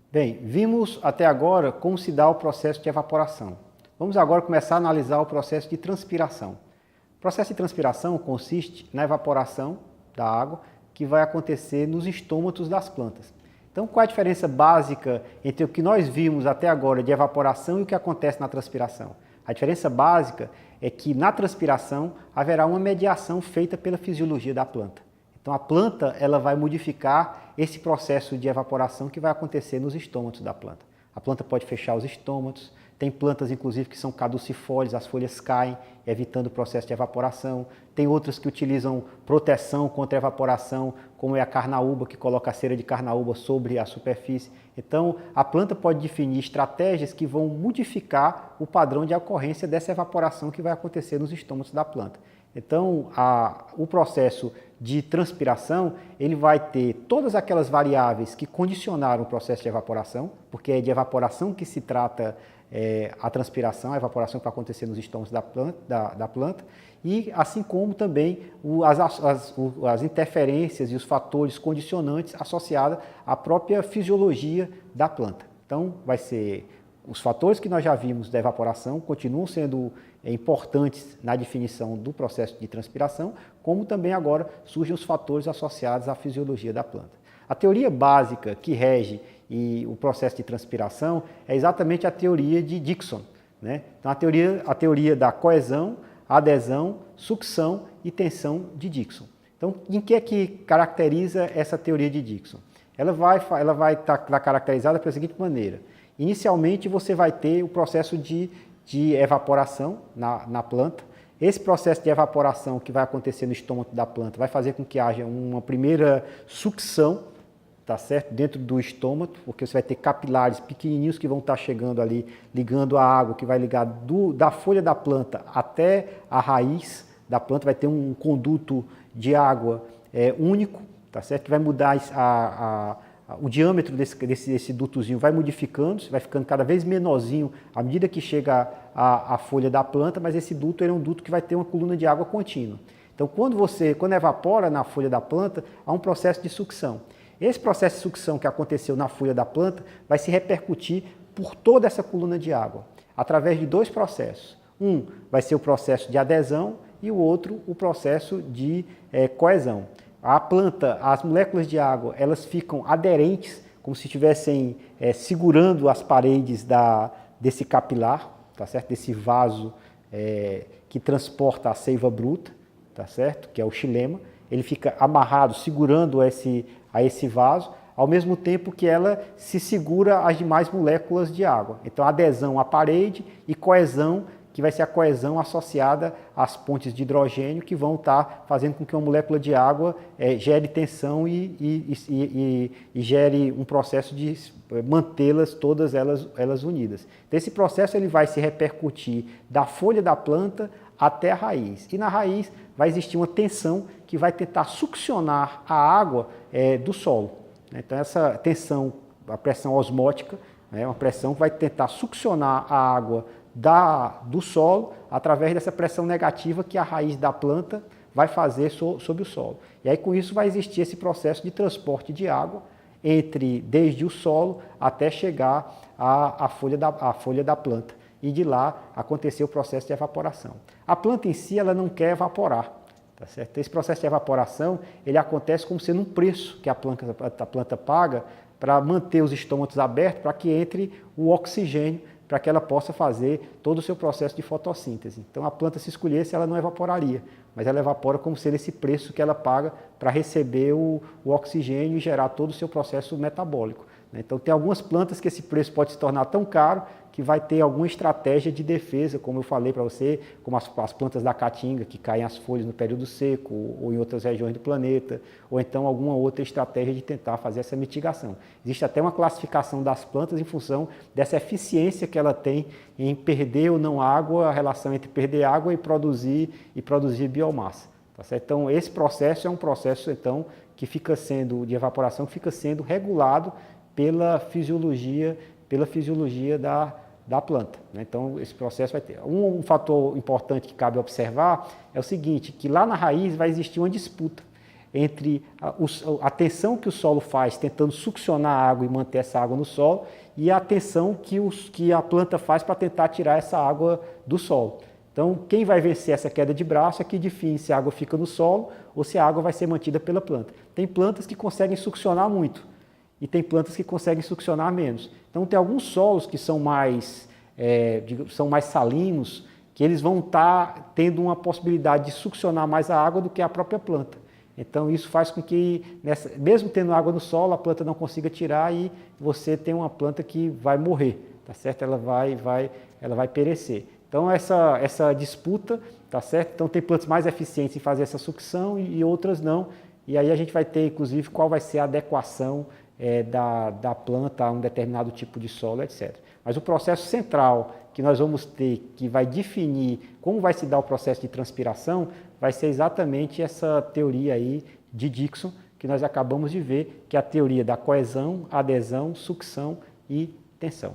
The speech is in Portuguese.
Bem, vimos até agora como se dá o processo de evaporação. Vamos agora começar a analisar o processo de transpiração. O processo de transpiração consiste na evaporação da água que vai acontecer nos estômatos das plantas. Então, qual é a diferença básica entre o que nós vimos até agora de evaporação e o que acontece na transpiração? A diferença básica é que na transpiração haverá uma mediação feita pela fisiologia da planta. Então a planta ela vai modificar esse processo de evaporação que vai acontecer nos estômatos da planta. A planta pode fechar os estômatos, tem plantas inclusive que são caducifólias, as folhas caem, evitando o processo de evaporação. Tem outras que utilizam proteção contra a evaporação, como é a carnaúba, que coloca a cera de carnaúba sobre a superfície. Então a planta pode definir estratégias que vão modificar o padrão de ocorrência dessa evaporação que vai acontecer nos estômatos da planta. Então, o processo de transpiração, ele vai ter todas aquelas variáveis que condicionaram o processo de evaporação, porque é de evaporação que se trata a transpiração, a evaporação que vai acontecer nos estômatos da planta, e assim como também as interferências e os fatores condicionantes associados à própria fisiologia da planta. Então, vai ser os fatores que nós já vimos da evaporação continuam sendo importantes na definição do processo de transpiração, como também agora surgem os fatores associados à fisiologia da planta. A teoria básica que rege o processo de transpiração é exatamente a teoria de Dickson, né? Então, a teoria da coesão, adesão, sucção e tensão de Dickson. Então, em que é que caracteriza essa teoria de Dickson? Ela vai estar caracterizada pela seguinte maneira. Inicialmente, você vai ter o processo de evaporação na planta. Esse processo de evaporação que vai acontecer no estômago da planta vai fazer com que haja uma primeira sucção, tá certo? Dentro do estômago, porque você vai ter capilares pequenininhos que vão estar chegando ali, ligando a água, que vai ligar da folha da planta até a raiz da planta, vai ter um conduto de água único, tá certo? Que vai mudar o diâmetro desse dutozinho vai modificando, vai ficando cada vez menorzinho à medida que chega a folha da planta, mas esse duto é um duto que vai ter uma coluna de água contínua. Então, quando evapora na folha da planta, há um processo de sucção. Esse processo de sucção que aconteceu na folha da planta vai se repercutir por toda essa coluna de água, através de dois processos. Um vai ser o processo de adesão e o outro o processo de coesão. A planta, as moléculas de água, elas ficam aderentes, como se estivessem segurando as paredes desse capilar, tá certo? Desse vaso que transporta a seiva bruta, tá certo? Que é o xilema. Ele fica amarrado, segurando a esse vaso, ao mesmo tempo que ela se segura às demais moléculas de água. Então, adesão à parede e coesão, que vai ser a coesão associada às pontes de hidrogênio, que vão estar fazendo com que uma molécula de água gere tensão e gere um processo de mantê-las todas elas unidas. Então, esse processo ele vai se repercutir da folha da planta até a raiz. E na raiz vai existir uma tensão que vai tentar succionar a água do solo. Então, essa tensão, a pressão osmótica, é uma pressão que vai tentar succionar a água do solo através dessa pressão negativa que a raiz da planta vai fazer sobre o solo. E aí com isso vai existir esse processo de transporte de água desde o solo até chegar à folha da planta e de lá acontecer o processo de evaporação. A planta em si ela não quer evaporar, tá certo? Esse processo de evaporação ele acontece como sendo um preço que a planta paga para manter os estômatos abertos para que entre o oxigênio para que ela possa fazer todo o seu processo de fotossíntese. Então a planta, se escolhesse, ela não evaporaria, mas ela evapora como sendo esse preço que ela paga para receber o oxigênio e gerar todo o seu processo metabólico. Então tem algumas plantas que esse preço pode se tornar tão caro que vai ter alguma estratégia de defesa, como eu falei para você, como as plantas da caatinga, que caem as folhas no período seco ou em outras regiões do planeta, ou então alguma outra estratégia de tentar fazer essa mitigação. Existe até uma classificação das plantas em função dessa eficiência que ela tem em perder ou não água, a relação entre perder água e produzir biomassa. Tá certo? Então esse processo é um processo então, de evaporação que fica sendo regulado pela fisiologia da planta. Então, esse processo vai ter. Um fator importante que cabe observar é o seguinte, que lá na raiz vai existir uma disputa entre a tensão que o solo faz tentando succionar a água e manter essa água no solo e a tensão que a planta faz para tentar tirar essa água do solo. Então, quem vai vencer essa queda de braço é que define se a água fica no solo ou se a água vai ser mantida pela planta. Tem plantas que conseguem succionar muito e tem plantas que conseguem succionar menos. Então, tem alguns solos que são mais salinos, que eles vão estar tendo uma possibilidade de succionar mais a água do que a própria planta. Então, isso faz com que, mesmo tendo água no solo, a planta não consiga tirar e você tem uma planta que vai morrer, tá certo? Ela vai perecer. Então, essa disputa, tá certo? Então, tem plantas mais eficientes em fazer essa sucção e outras não. E aí a gente vai ter, inclusive, qual vai ser a adequação da planta a um determinado tipo de solo, etc. Mas o processo central que nós vamos ter, que vai definir como vai se dar o processo de transpiração, vai ser exatamente essa teoria aí de Dickson, que nós acabamos de ver, que é a teoria da coesão, adesão, sucção e tensão.